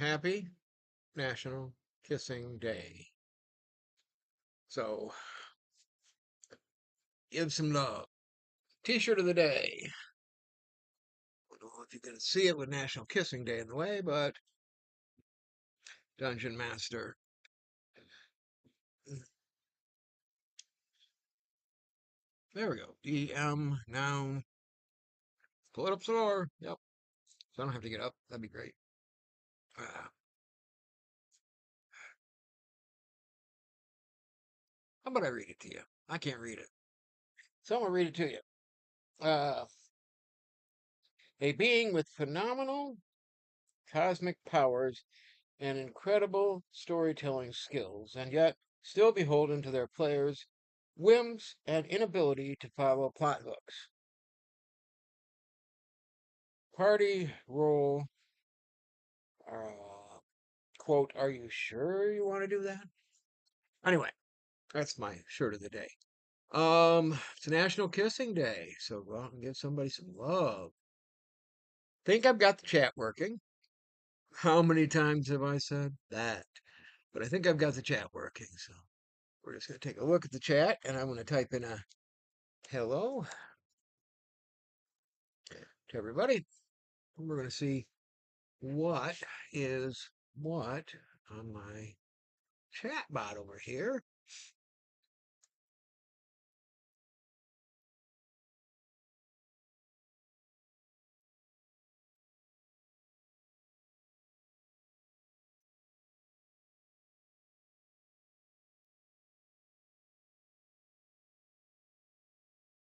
Happy National Kissing Day. So give some love. T-shirt of the day. I don't know if you can see it with National Kissing Day in the way, but Dungeon Master. There we go. DM noun. Pull it up slower. Yep. So I don't have to get up. That'd be great. How about I read it to you? I can't read it. So I'm gonna read it to you. Uh, a being with phenomenal cosmic powers and incredible storytelling skills, and yet still beholden to their players' whims and inability to follow plot hooks. Party role, uh, quote, are you sure you want to do that? Anyway, that's my shirt of the day. It's National Kissing Day, so go out and give somebody some love. Think I've got the chat working. How many times have I said that? But I think I've got the chat working, so we're just going to take a look at the chat, and I'm going to type in a hello to everybody. And we're going to see what is what on my chat bot over here.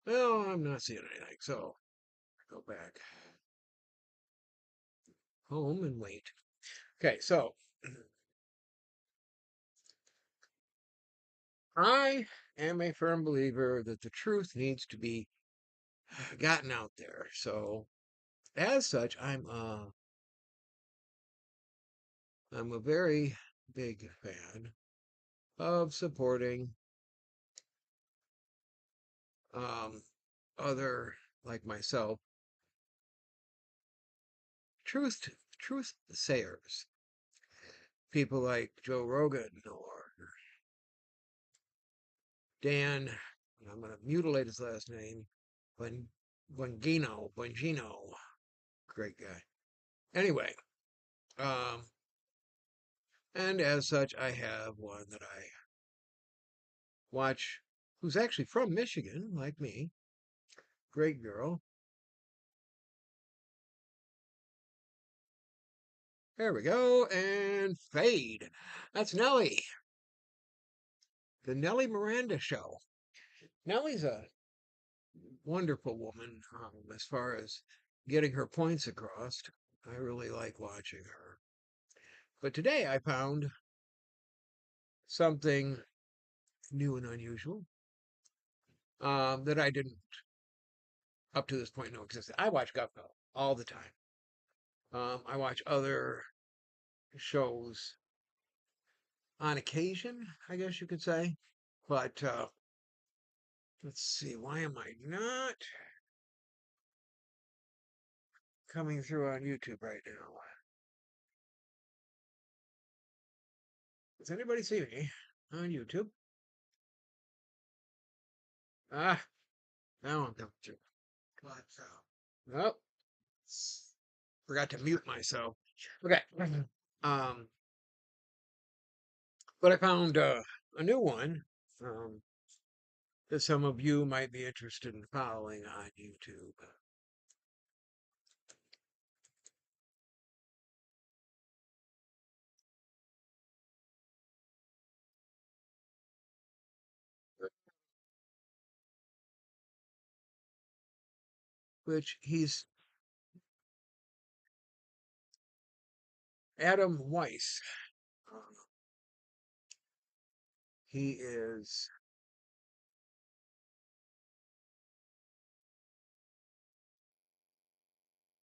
Well, I'm not seeing anything, so go back home and wait. Okay, so I am a firm believer that the truth needs to be gotten out there. So as such, I'm a very big fan of supporting um, other like myself truth sayers, people like Joe Rogan or Dan. I'm going to mutilate his last name, Bongino, great guy. Anyway, um, and as such, I have one that I watch, who's actually from Michigan, like me. Great girl. There we go, and fade. That's Nellie, the Nellie Miranda Show. Nellie's a wonderful woman as far as getting her points across. I really like watching her. But today I found something new and unusual that I didn't, up to this point, know existed. I watch GovCo all the time. I watch other shows on occasion, I guess you could say. But let's see, why am I not coming through on YouTube right now? Does anybody see me on YouTube? Ah, now I'm coming through. But, oh, forgot to mute myself. Okay. Um, but I found a new one that some of you might be interested in following on YouTube. Which he's Adam Weiss. He is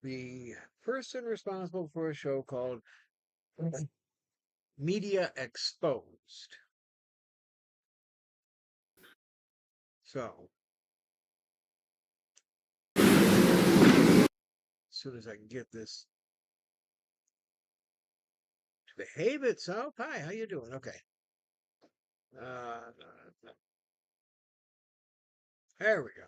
the person responsible for a show called Media Exposed. So, as soon as I can get this Behave itself. Hi, how you doing? Okay. Uh, there we go.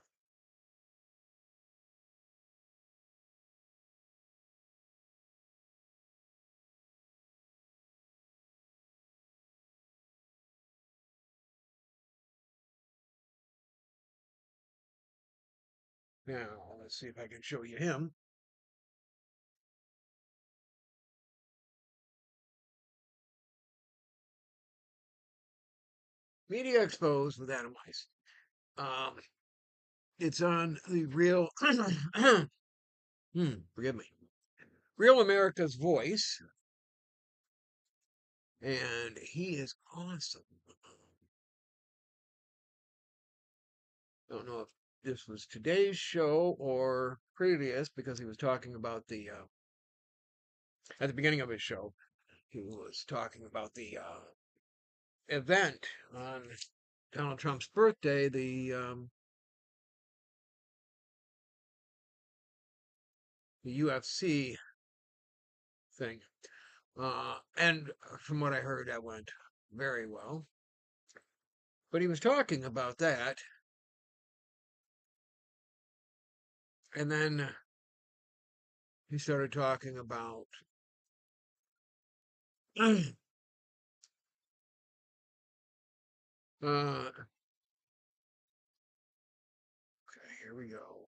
Now, let's see if I can show you him. Media Exposed with Adam Weiss. It's on the Real, forgive me, Real America's Voice, and he is awesome. Don't know if this was today's show or previous because he was talking about the at the beginning of his show. He was talking about the event on Donald Trump's birthday, the UFC thing. And from what I heard, that went very well. But he was talking about that. And then he started talking about okay, here we go.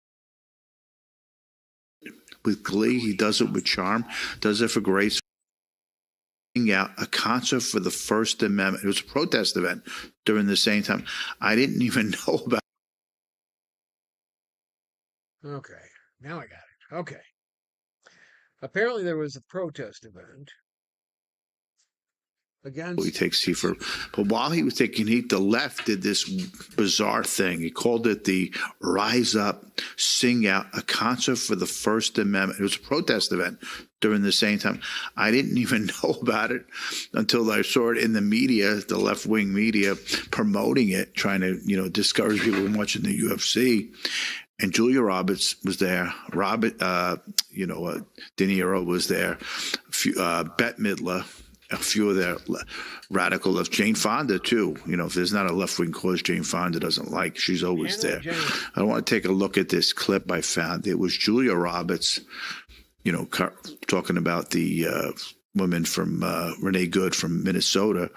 With glee, he does it with charm, does it for grace. Out a concert for the First Amendment. It was a protest event during the same time. I didn't even know about. Okay, now I got it. Okay. Apparently there was a protest event against. He takes heat for, but while he was taking heat, the left did this bizarre thing. He called it the Rise Up, Sing Out, a concert for the First Amendment. It was a protest event during the same time. I didn't even know about it until I saw it in the media, the left-wing media, promoting it, trying to, discourage people from watching the UFC. And Julia Roberts was there. De Niro was there. Bette Midler. A few of their radical left. Jane Fonda, too. If there's not a left-wing cause Jane Fonda doesn't like, she's always there. I want to take a look at this clip I found. It was Julia Roberts, talking about the woman from Renee Good from Minnesota,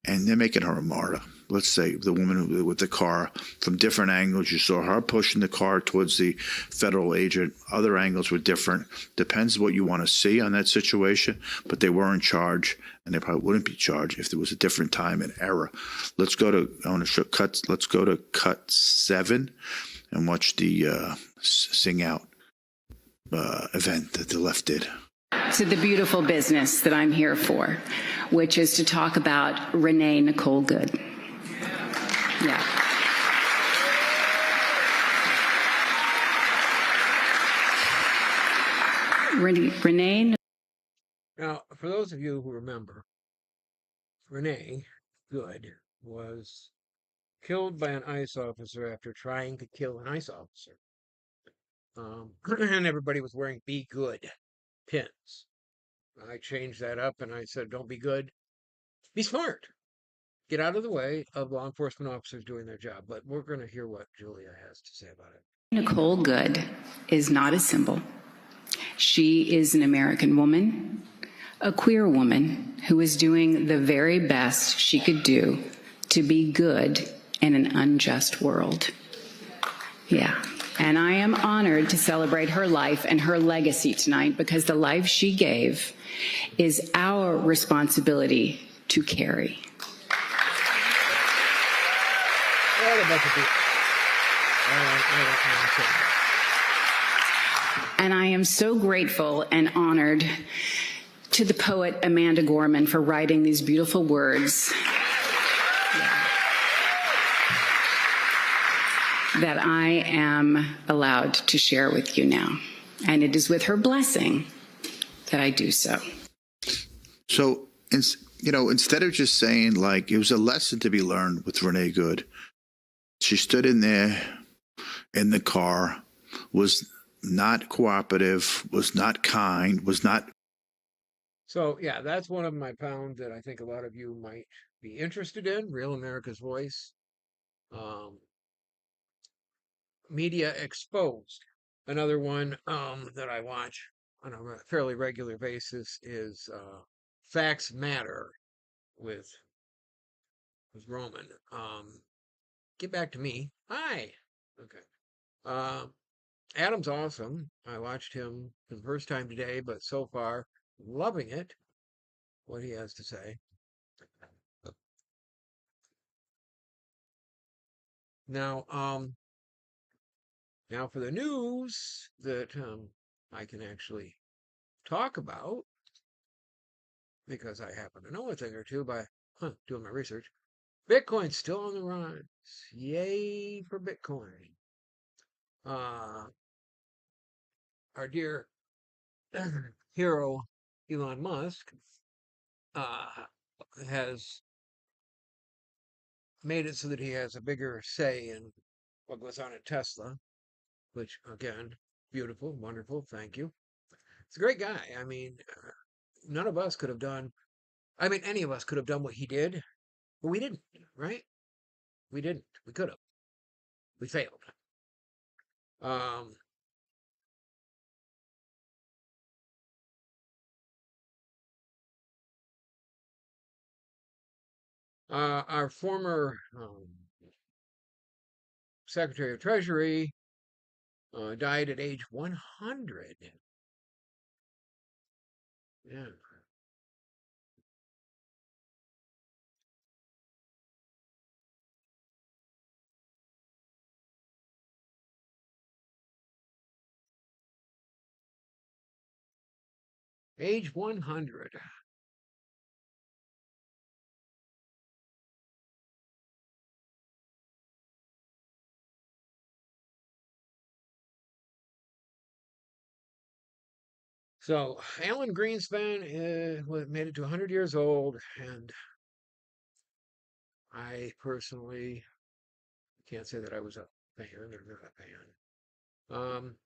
and they're making her a martyr. Let's say the woman with the car, from different angles. You saw her pushing the car towards the federal agent. Other angles were different. Depends what you want to see on that situation, but they were in charge, and they probably wouldn't be charged if there was a different time and era. Let's go to, I want to show cuts. Let's go to cut 7 and watch the Sing Out event that the left did. To the beautiful business that I'm here for, which is to talk about Renee Nicole Good. Yeah. Renee. Now, for those of you who remember, Renee Good was killed by an ICE officer after trying to kill an ICE officer. And everybody was wearing "Be Good" pins. I changed that up and I said, don't be good, be smart. Get out of the way of law enforcement officers doing their job. But we're going to hear what Julia has to say about it. Nicole Good is not a symbol. She is an American woman, a queer woman who is doing the very best she could do to be good in an unjust world. Yeah. And I am honored to celebrate her life and her legacy tonight, because the life she gave is our responsibility to carry. And I am so grateful and honored to the poet Amanda Gorman for writing these beautiful words that I am allowed to share with you now. And it is with her blessing that I do so. So, instead of just saying, it was a lesson to be learned with Renee Good, she stood in there in the car, was not cooperative, was not kind, was not. So yeah, that's one of them I found that I think a lot of you might be interested in. Real America's Voice. Um, Media Exposed. Another one that I watch on a fairly regular basis is Facts Matter with Roman. Get back to me. Hi. Okay. Um, Adam's awesome. I watched him for the first time today, but so far loving it. What he has to say. Now, now for the news that I can actually talk about because I happen to know a thing or two by doing my research. Bitcoin's still on the rise. Yay for Bitcoin. Uh, our dear hero Elon Musk uh, has made it so that he has a bigger say in what goes on at Tesla, which again, beautiful, wonderful, thank you. It's a great guy. I mean, none of us could have done, I mean, any of us could have done what he did, but we didn't, right? We didn't. We could have. We failed. Um, our former Secretary of Treasury died at age 100. Yeah. Age 100. So Alan Greenspan made it to 100 years old, and I personally can't say that I was a fan or not a fan.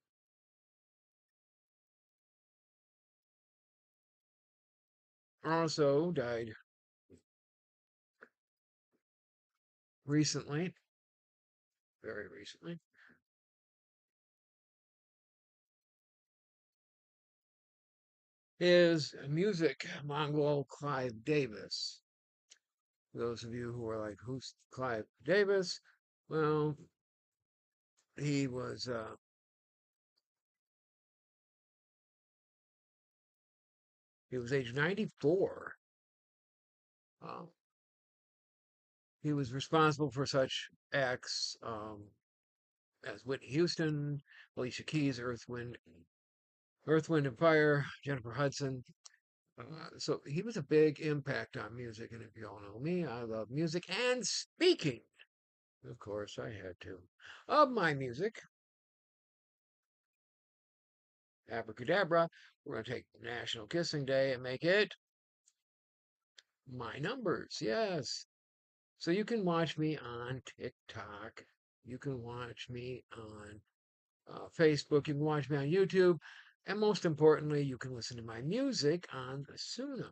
Also died recently, very recently, is music Mongol Clive Davis. For those of you who are like, who's Clive Davis? Well, he was age 94. Uh, he was responsible for such acts as Whitney Houston, Alicia Keys, Earth, Wind and Fire, Jennifer Hudson. So he was a big impact on music. And if you all know me, I love music. And speaking, of course, I had to, of my music, abracadabra, we're going to take National Kissing Day and make it my numbers. Yes. So you can watch me on TikTok. You can watch me on Facebook. You can watch me on YouTube. And most importantly, you can listen to my music on Suno.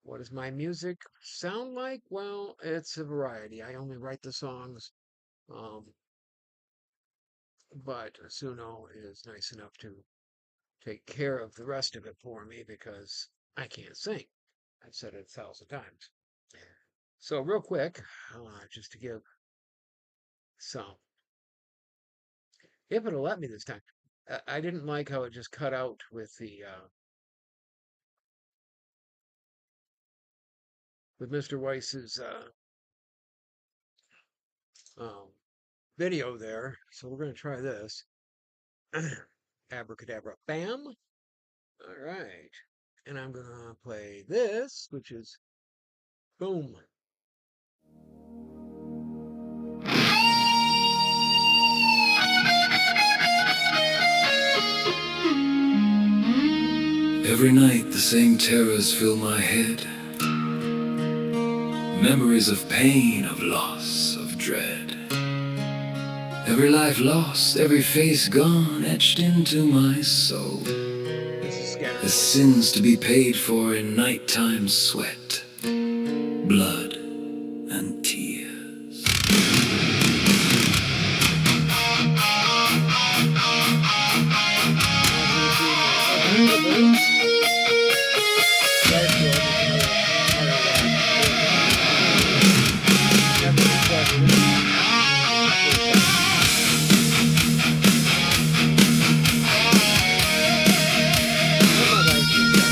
What does my music sound like? Well, it's a variety. I only write the songs, um, but Suno is nice enough to take care of the rest of it for me because I can't sing. I've said it 1,000 times. So, real quick, just to give some, if it'll let me this time, I didn't like how it just cut out with the with Mr. Weiss's um, video there. So we're going to try this. Abracadabra, bam. All right. And I'm going to play this, which is boom. Every night the same terrors fill my head. Memories of pain, of loss, of dread. Every life lost, every face gone, etched into my soul. This is scattered. the sins to be paid for in nighttime sweat, blood, and tears.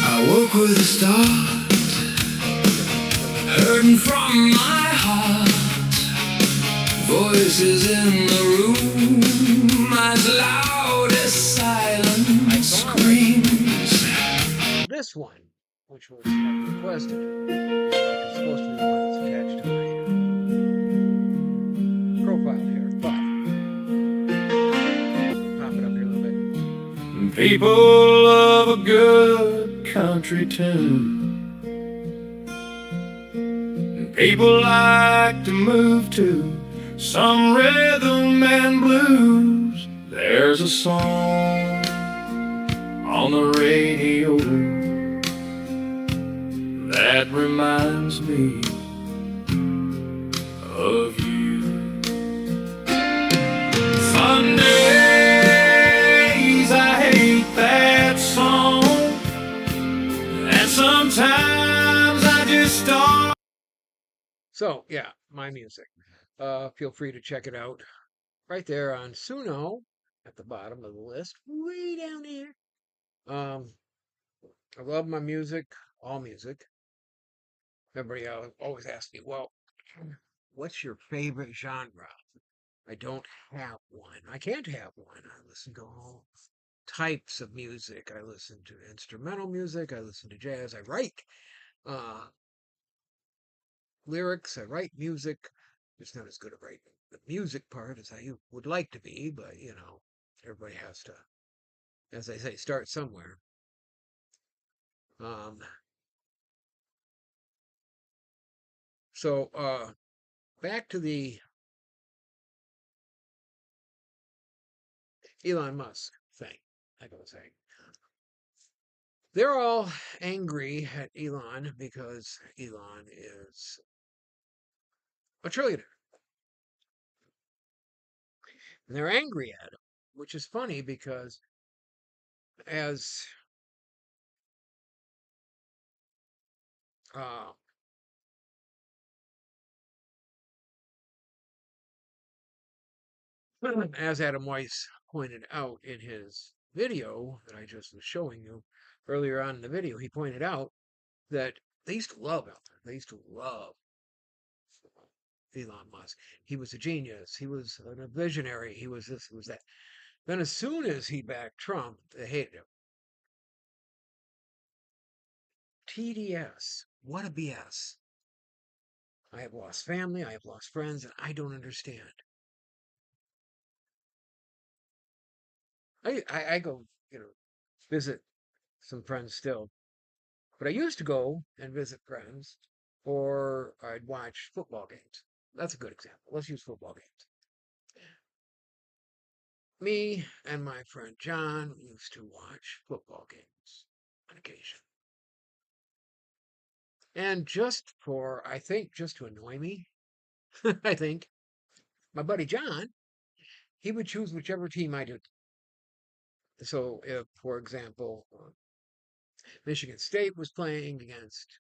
I woke with a start, hurting from my heart. Voices in the room, as loud as silent screams. This one, which was requested, is supposed to be the one that's attached to my profile here, but pop it up here a little bit. People love a good country tune. People like to move to some rhythm and blues. There's a song on the radio that reminds me of you. Fun days, I hate that song, and sometimes I just start. So, yeah, my music. Feel free to check it out right there on Suno at the bottom of the list, way down there. I love my music, all music. Everybody always asks me, well, what's your favorite genre? I don't have one. I can't have one. I listen to all types of music. I listen to instrumental music. I listen to jazz. I write lyrics. I write music. It's not as good at writing the music part as I would like to be, but everybody has to, as I say, start somewhere. So back to the Elon Musk thing, like I was saying. They're all angry at Elon because Elon is a trillionaire. And they're angry at him, which is funny because as as Adam Weiss pointed out in his video that I just was showing you earlier on in the video, he pointed out that they used to love him. They used to love Elon Musk. He was a genius. He was a visionary. He was this, he was that. Then as soon as he backed Trump, they hated him. TDS. What a BS. I have lost family. I have lost friends, and I don't understand. I go, visit some friends still. But I used to go and visit friends, or I'd watch football games. That's a good example. Let's use football games. Me and my friend John used to watch football games on occasion. And I think, just to annoy me, I think, my buddy John, he would choose whichever team I did. So if, for example, Michigan State was playing against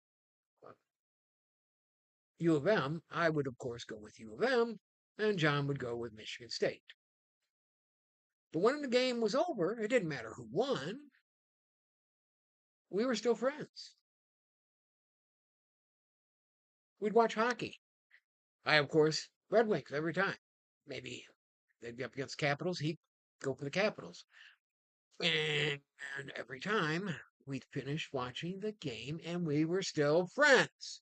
U of M, I would, of course, go with U of M, and John would go with Michigan State. But when the game was over, it didn't matter who won. We were still friends. We'd watch hockey. I, of course, Red Wings every time. Maybe they'd be up against Capitals. He'd go for the Capitals. And every time we'd finish watching the game and we were still friends.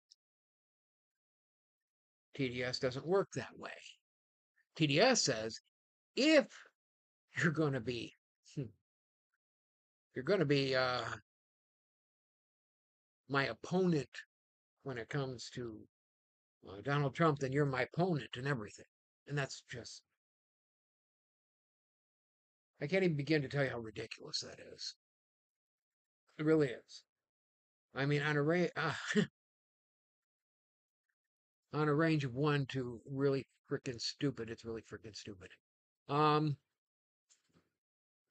TDS doesn't work that way. TDS says, if you're going to be my opponent when it comes to Donald Trump, then you're my opponent and everything. And that's just, I can't even begin to tell you how ridiculous that is. It really is. I mean, on a on a range of 1 to really freaking stupid, it's really freaking stupid. Um,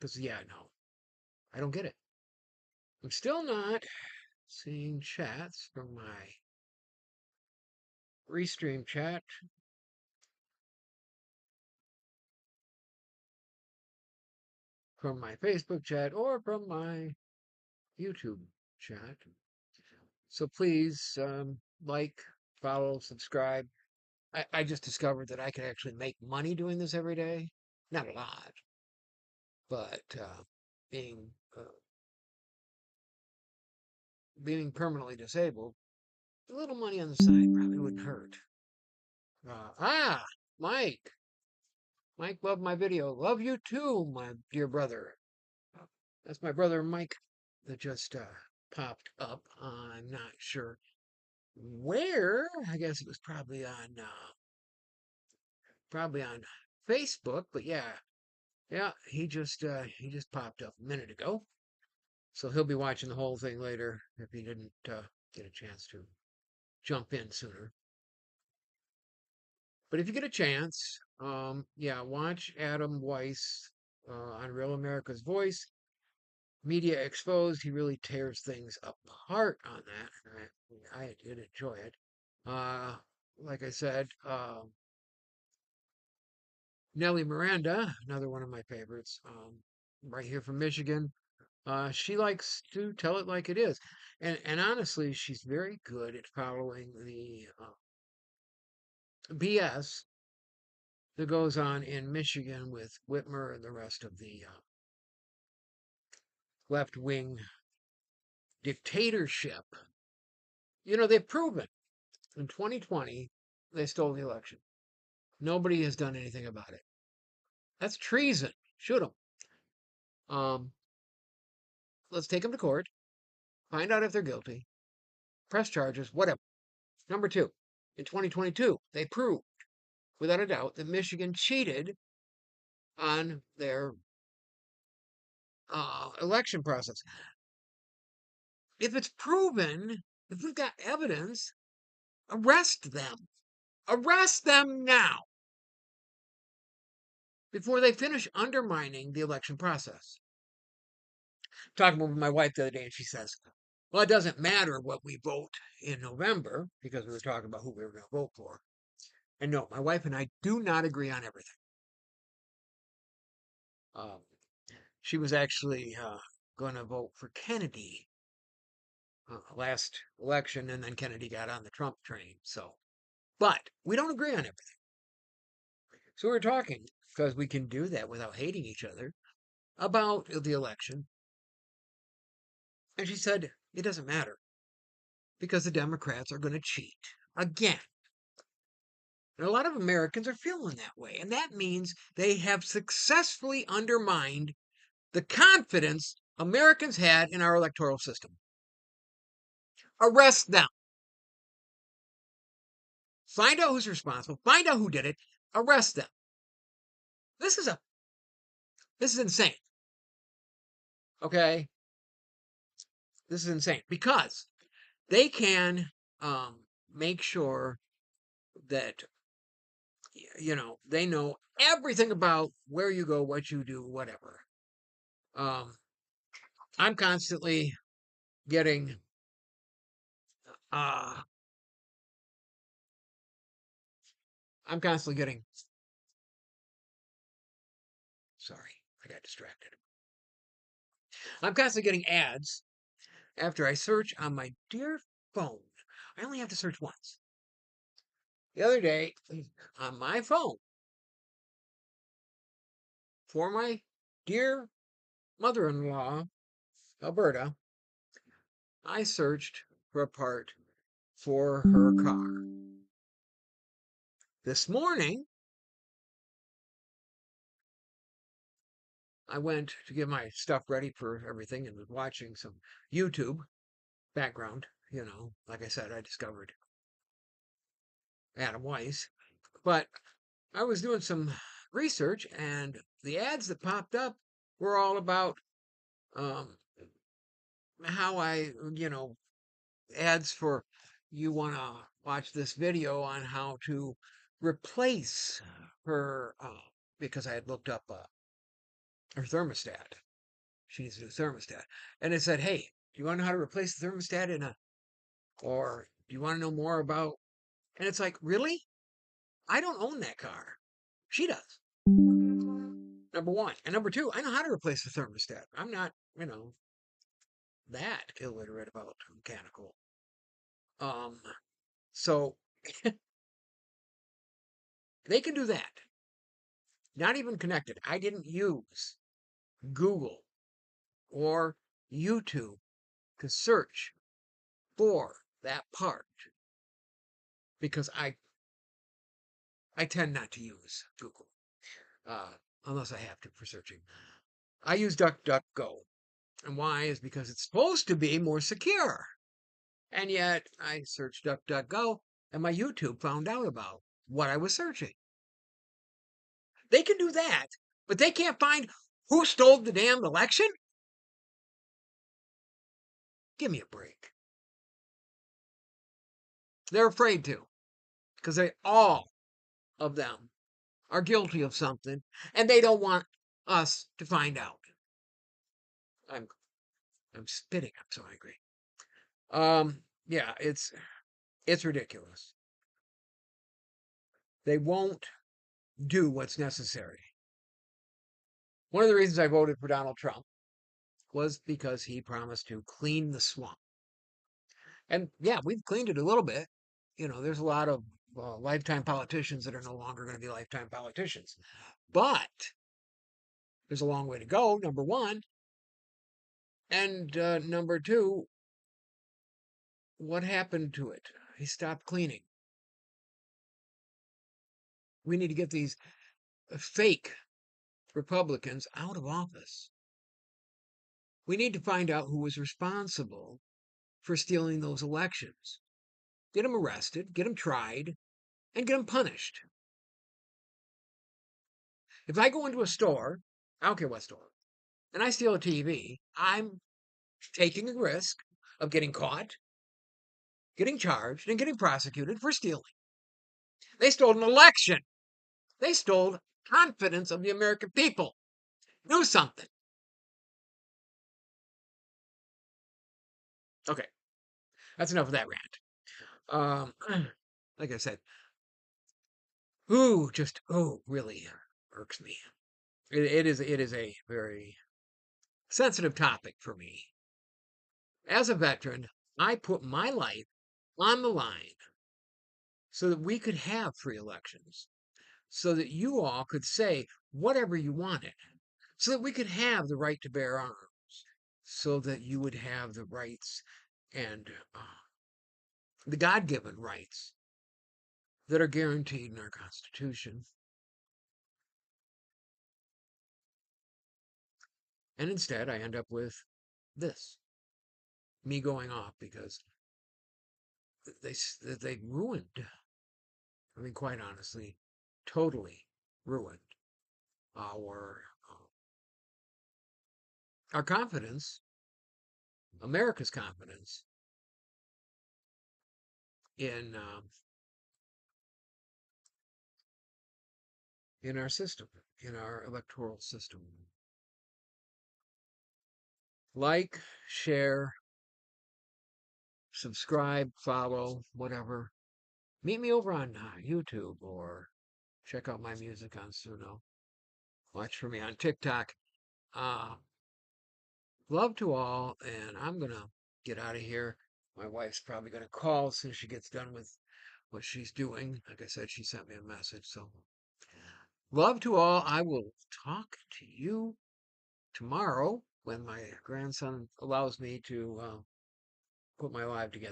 because yeah, no, I don't get it. I'm still not seeing chats from my restream chat. From my Facebook chat or from my YouTube chat. So please like, follow, subscribe. I just discovered that I can actually make money doing this every day. Not a lot, but being uh, being permanently disabled, a little money on the side probably wouldn't hurt. Ah, Mike. Mike loved my video. Love you too, my dear brother. That's my brother Mike that just popped up. I'm not sure where. I guess it was probably on Facebook. But yeah, he just popped up a minute ago. So he'll be watching the whole thing later if he didn't get a chance to jump in sooner. But if you get a chance, yeah, watch Adam Weiss on Real America's Voice. Media Exposed. He really tears things apart on that. I did enjoy it. Like I said, Nellie Miranda, another one of my favorites, right here from Michigan. She likes to tell it like it is, and honestly, she's very good at following the BS that goes on in Michigan with Whitmer and the rest of the left wing dictatorship. You know, they've proven in 2020 they stole the election. Nobody has done anything about it. That's treason. Shoot them. Let's take them to court, find out if they're guilty, press charges, whatever. Number two, in 2022, they proved without a doubt that Michigan cheated on their election process. If it's proven, if we've got evidence, arrest them. Arrest them now before they finish undermining the election process. Talking with my wife the other day, and she says, well, it doesn't matter what we vote in November because we were talking about who we were going to vote for. And no, my wife and I do not agree on everything. She was actually going to vote for Kennedy last election, and then Kennedy got on the Trump train. So, but we don't agree on everything. So we're talking because we can do that without hating each other about the election. And she said, it doesn't matter because the Democrats are going to cheat again. And a lot of Americans are feeling that way. And that means they have successfully undermined the confidence Americans had in our electoral system. Arrest them. Find out who's responsible. Find out who did it. Arrest them. This is insane. Okay? This is insane because they can make sure that they know everything about where you go, what you do, whatever. I'm constantly getting sorry, I got distracted. I'm constantly getting ads after I search on my dear phone. I only have to search once. The other day, on my phone, for my dear mother-in-law, Alberta, I searched for a part for her car. This morning, I went to get my stuff ready for everything and was watching some YouTube background. Like I said, I discovered Adam Weiss. But I was doing some research, and the ads that popped up were all about how I, ads for you want to watch this video on how to replace her, because I had looked up her thermostat. She needs a new thermostat. And it said, hey, do you want to know how to replace the thermostat or do you want to know more about, and it's like, really? I don't own that car. She does. Number one. And number two, I know how to replace the thermostat. I'm not, that illiterate about mechanical. So they can do that. Not even connected. I didn't use Google or YouTube to search for that part because I tend not to use Google unless I have to for searching. I use DuckDuckGo. And why is because it's supposed to be more secure. And yet I searched DuckDuckGo and my YouTube found out about what I was searching. They can do that, but they can't find who stole the damn election? Give me a break. They're afraid to because they all of them are guilty of something and they don't want us to find out. I'm spitting. I'm so angry. Yeah, it's ridiculous. They won't do what's necessary. One of the reasons I voted for Donald Trump was because he promised to clean the swamp. And yeah, we've cleaned it a little bit. There's a lot of lifetime politicians that are no longer going to be lifetime politicians. But there's a long way to go, number one. And number two, what happened to it? He stopped cleaning. We need to get these fake Republicans out of office. We need to find out who was responsible for stealing those elections. Get them arrested, get them tried, and get them punished. If I go into a store, I don't care what store, and I steal a TV, I'm taking a risk of getting caught, getting charged, and getting prosecuted for stealing. They stole an election. They stole confidence of the American people. Do something. Okay, that's enough of that rant. Like I said, really irks me. It is a very sensitive topic for me. As a veteran, I put my life on the line so that we could have free elections, so that you all could say whatever you wanted, so that we could have the right to bear arms, so that you would have the rights and the God-given rights that are guaranteed in our Constitution. And instead, I end up with this. Me going off because they ruined, quite honestly, totally ruined our confidence, America's confidence in our system, in our electoral system. Like, share, subscribe, follow, whatever. Meet me over on YouTube or check out my music on Suno. Watch for me on TikTok. Love to all, and I'm going to get out of here. My wife's probably going to call as soon as she gets done with what she's doing. Like I said, she sent me a message. So, love to all. I will talk to you tomorrow when my grandson allows me to put my live together.